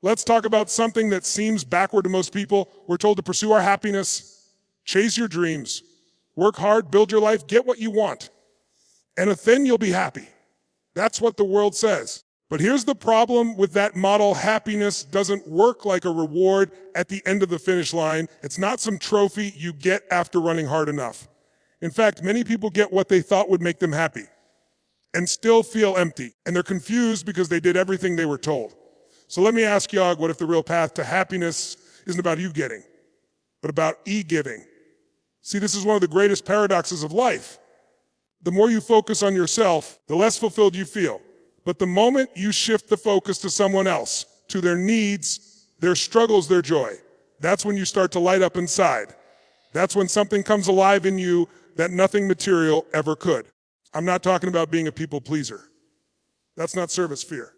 Let's talk about something that seems backward to most people. We're told to pursue our happiness, chase your dreams, work hard, build your life, get what you want, and then you'll be happy. That's what the world says. But here's the problem with that model. Happiness doesn't work like a reward at the end of the finish line. It's not some trophy you get after running hard enough. In fact, many people get what they thought would make them happy and still feel empty. And they're confused because they did everything they were told. So let me ask you, what if the real path to happiness isn't about you getting, but about e-giving? See, this is one of the greatest paradoxes of life. The more you focus on yourself, the less fulfilled you feel. But the moment you shift the focus to someone else, to their needs, their struggles, their joy, that's when you start to light up inside. That's when something comes alive in you that nothing material ever could. I'm not talking about being a people pleaser. That's not service fear.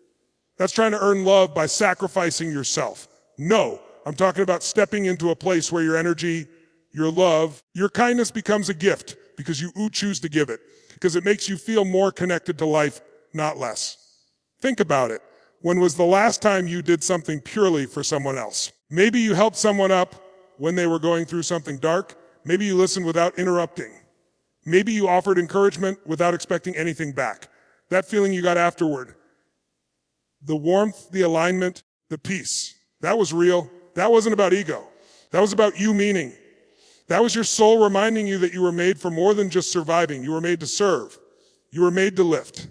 That's trying to earn love by sacrificing yourself. No, I'm talking about stepping into a place where your energy, your love, your kindness becomes a gift because you choose to give it, because it makes you feel more connected to life, not less. Think about it. When was the last time you did something purely for someone else? Maybe you helped someone up when they were going through something dark. Maybe you listened without interrupting. Maybe you offered encouragement without expecting anything back. That feeling you got afterward, the warmth, the alignment, the peace, that was real. That wasn't about ego. That was about you meaning. That was your soul reminding you that you were made for more than just surviving. You were made to serve. You were made to lift.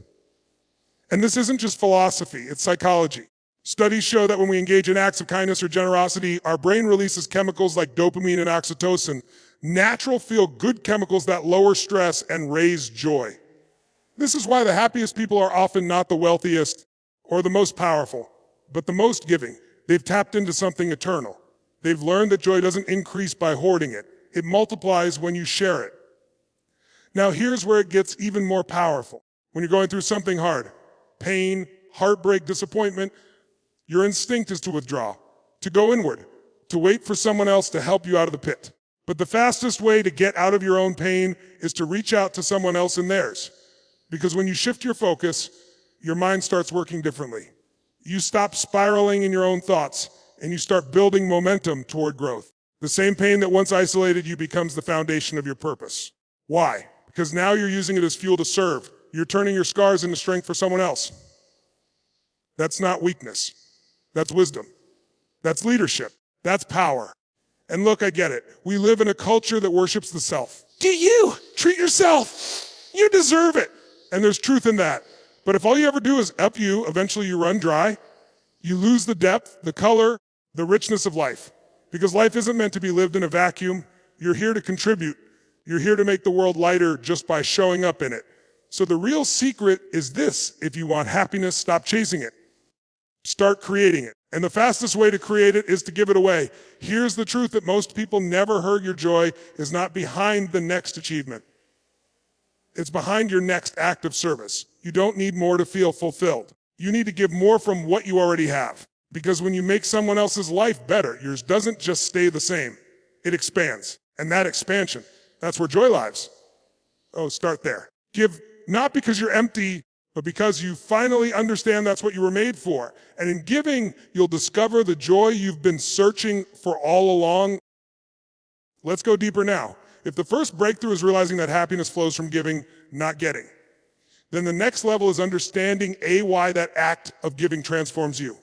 And this isn't just philosophy, it's psychology. Studies show that when we engage in acts of kindness or generosity, our brain releases chemicals like dopamine and oxytocin, natural feel-good chemicals that lower stress and raise joy. This is why the happiest people are often not the wealthiest or the most powerful, but the most giving. They've tapped into something eternal. They've learned that joy doesn't increase by hoarding it. It multiplies when you share it. Now here's where it gets even more powerful. When you're going through something hard, pain, heartbreak, disappointment, your instinct is to withdraw, to go inward, to wait for someone else to help you out of the pit. But the fastest way to get out of your own pain is to reach out to someone else in theirs. Because when you shift your focus, your mind starts working differently. You stop spiraling in your own thoughts, and you start building momentum toward growth. The same pain that once isolated you becomes the foundation of your purpose. Why? Because now you're using it as fuel to serve. You're turning your scars into strength for someone else. That's not weakness. That's wisdom. That's leadership. That's power. And look, I get it. We live in a culture that worships the self. Do you? Treat yourself. You deserve it. And there's truth in that. But if all you ever do is up you, eventually you run dry. You lose the depth, the color, the richness of life. Because life isn't meant to be lived in a vacuum. You're here to contribute. You're here to make the world lighter just by showing up in it. So the real secret is this. If you want happiness, stop chasing it. Start creating it. And the fastest way to create it is to give it away. Here's the truth that most people never heard. Your joy is not behind the next achievement. It's behind your next act of service. You don't need more to feel fulfilled. You need to give more from what you already have. Because when you make someone else's life better, yours doesn't just stay the same. It expands. And that expansion, that's where joy lives. Oh, start there. Give not because you're empty, but because you finally understand that's what you were made for. And in giving, you'll discover the joy you've been searching for all along. Let's go deeper now. If the first breakthrough is realizing that happiness flows from giving, not getting, then the next level is understanding why that act of giving transforms you.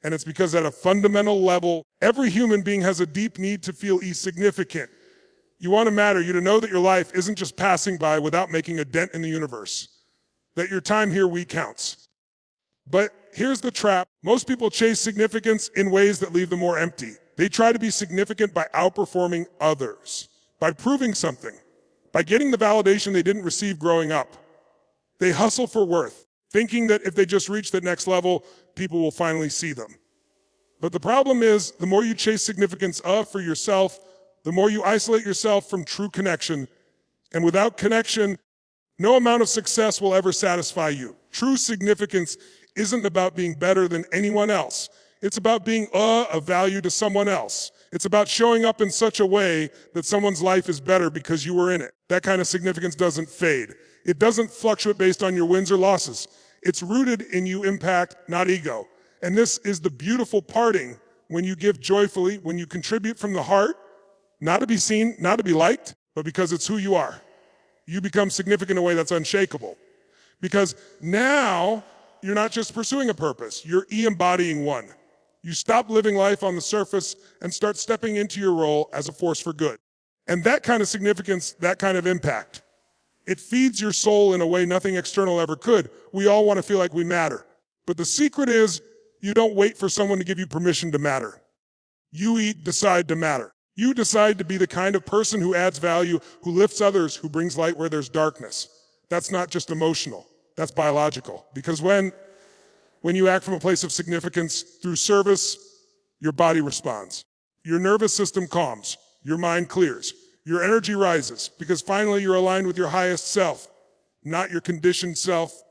And it's because at a fundamental level, every human being has a deep need to feel significant. You want to matter, you to know that your life isn't just passing by without making a dent in the universe. That your time here counts. But here's the trap. Most people chase significance in ways that leave them more empty. They try to be significant by outperforming others, by proving something, by getting the validation they didn't receive growing up. They hustle for worth, thinking that if they just reach the next level, people will finally see them. But the problem is, the more you chase significance for yourself, the more you isolate yourself from true connection. And without connection, no amount of success will ever satisfy you. True significance isn't about being better than anyone else. It's about being of value to someone else. It's about showing up in such a way that someone's life is better because you were in it. That kind of significance doesn't fade. It doesn't fluctuate based on your wins or losses. It's rooted in you impact, not ego. And this is the beautiful parting when you give joyfully, when you contribute from the heart, not to be seen, not to be liked, but because it's who you are. You become significant in a way that's unshakable. Because now you're not just pursuing a purpose, you're embodying one. You stop living life on the surface and start stepping into your role as a force for good. And that kind of significance, that kind of impact, it feeds your soul in a way nothing external ever could. We all want to feel like we matter. But the secret is, you don't wait for someone to give you permission to matter. You decide to matter. You decide to be the kind of person who adds value, who lifts others, who brings light where there's darkness. That's not just emotional, that's biological. Because when you act from a place of significance through service, your body responds. Your nervous system calms, your mind clears, your energy rises, because finally you're aligned with your highest self, not your conditioned self.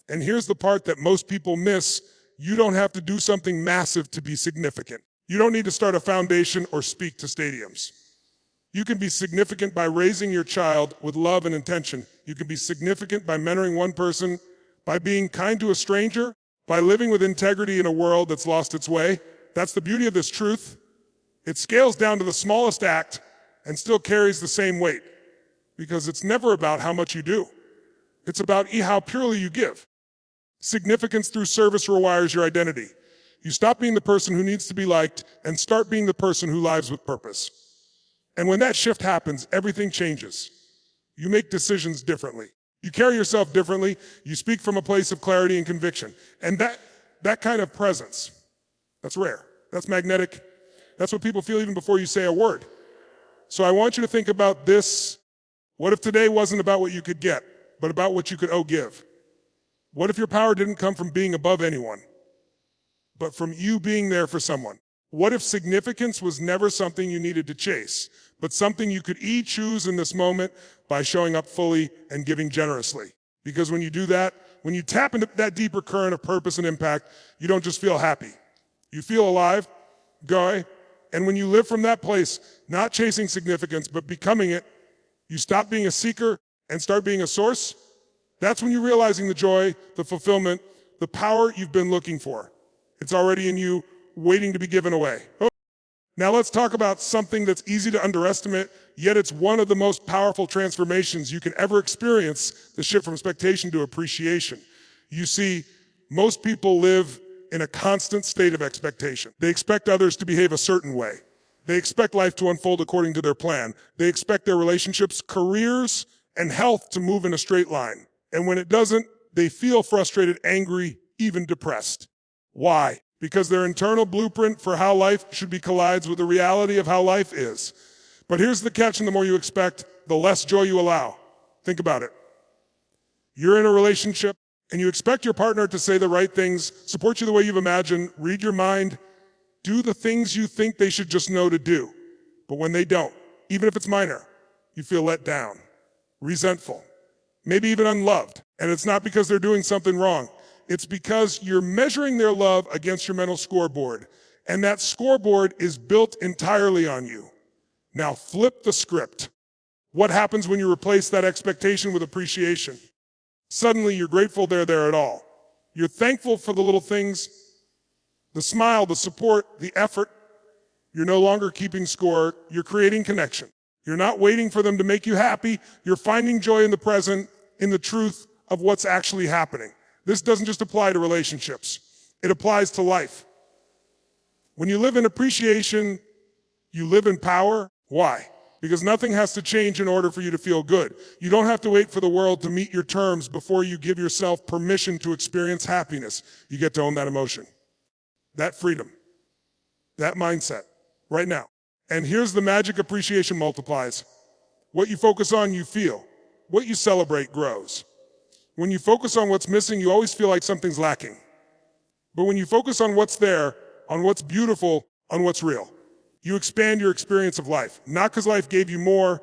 And here's the part that most people miss. You don't have to do something massive to be significant. You don't need to start a foundation or speak to stadiums. You can be significant by raising your child with love and intention. You can be significant by mentoring one person, by being kind to a stranger, by living with integrity in a world that's lost its way. That's the beauty of this truth. It scales down to the smallest act and still carries the same weight, because it's never about how much you do. It's about how purely you give. Significance through service rewires your identity. You stop being the person who needs to be liked and start being the person who lives with purpose. And when that shift happens, everything changes. You make decisions differently. You carry yourself differently. You speak from a place of clarity and conviction. And that kind of presence, that's rare. That's magnetic. That's what people feel even before you say a word. So I want you to think about this. What if today wasn't about what you could get, but about what you could give? What if your power didn't come from being above anyone, but from you being there for someone? What if significance was never something you needed to chase, but something you could choose in this moment by showing up fully and giving generously? Because when you do that, when you tap into that deeper current of purpose and impact, you don't just feel happy. You feel alive, joy, and when you live from that place, not chasing significance, but becoming it, you stop being a seeker and start being a source. That's when you're realizing the joy, the fulfillment, the power you've been looking for. It's already in you, waiting to be given away. Now let's talk about something that's easy to underestimate, yet it's one of the most powerful transformations you can ever experience, the shift from expectation to appreciation. You see, most people live in a constant state of expectation. They expect others to behave a certain way. They expect life to unfold according to their plan. They expect their relationships, careers, and health to move in a straight line. And when it doesn't, they feel frustrated, angry, even depressed. Why? Because their internal blueprint for how life should be collides with the reality of how life is. But here's the catch, and the more you expect, the less joy you allow. Think about it. You're in a relationship, and you expect your partner to say the right things, support you the way you've imagined, read your mind, do the things you think they should just know to do. But when they don't, even if it's minor, you feel let down, resentful, maybe even unloved. And it's not because they're doing something wrong. It's because you're measuring their love against your mental scoreboard. And that scoreboard is built entirely on you. Now flip the script. What happens when you replace that expectation with appreciation? Suddenly you're grateful they're there at all. You're thankful for the little things, the smile, the support, the effort. You're no longer keeping score. You're creating connection. You're not waiting for them to make you happy. You're finding joy in the present, in the truth of what's actually happening. This doesn't just apply to relationships. It applies to life. When you live in appreciation, you live in power. Why? Because nothing has to change in order for you to feel good. You don't have to wait for the world to meet your terms before you give yourself permission to experience happiness. You get to own that emotion, that freedom, that mindset right now. And here's the magic appreciation multiplies. What you focus on, you feel. What you celebrate grows. When you focus on what's missing, you always feel like something's lacking. But when you focus on what's there, on what's beautiful, on what's real, you expand your experience of life. Not because life gave you more,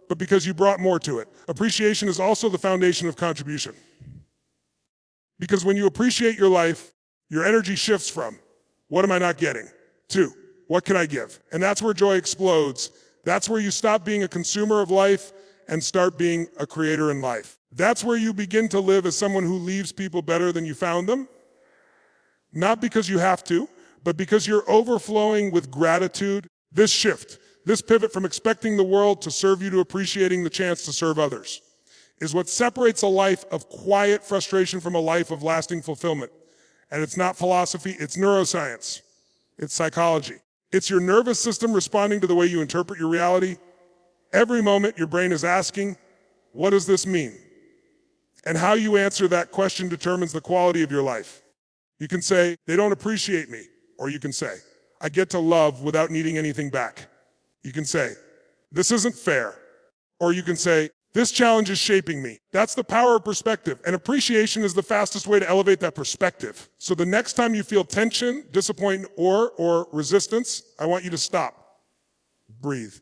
but because you brought more to it. Appreciation is also the foundation of contribution. Because when you appreciate your life, your energy shifts from, what am I not getting? To, what can I give? And that's where joy explodes. That's where you stop being a consumer of life and start being a creator in life. That's where you begin to live as someone who leaves people better than you found them. Not because you have to, but because you're overflowing with gratitude. This shift, this pivot from expecting the world to serve you to appreciating the chance to serve others, is what separates a life of quiet frustration from a life of lasting fulfillment. And it's not philosophy, it's neuroscience. It's psychology. It's your nervous system responding to the way you interpret your reality. Every moment your brain is asking, what does this mean? And how you answer that question determines the quality of your life. You can say, they don't appreciate me. Or you can say, I get to love without needing anything back. You can say, this isn't fair. Or you can say, this challenge is shaping me. That's the power of perspective, and appreciation is the fastest way to elevate that perspective. So the next time you feel tension, disappointment, or resistance, I want you to stop, breathe,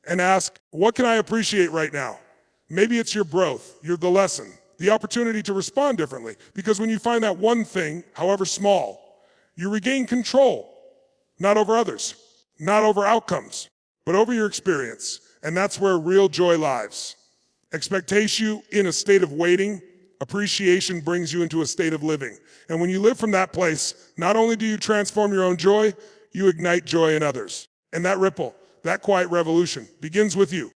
and ask, what can I appreciate right now? Maybe it's your growth, the lesson, the opportunity to respond differently. Because when you find that one thing, however small, you regain control, not over others, not over outcomes, but over your experience. And that's where real joy lies. Expectation in a state of waiting, appreciation brings you into a state of living. And when you live from that place, not only do you transform your own joy, you ignite joy in others. And that ripple, that quiet revolution begins with you.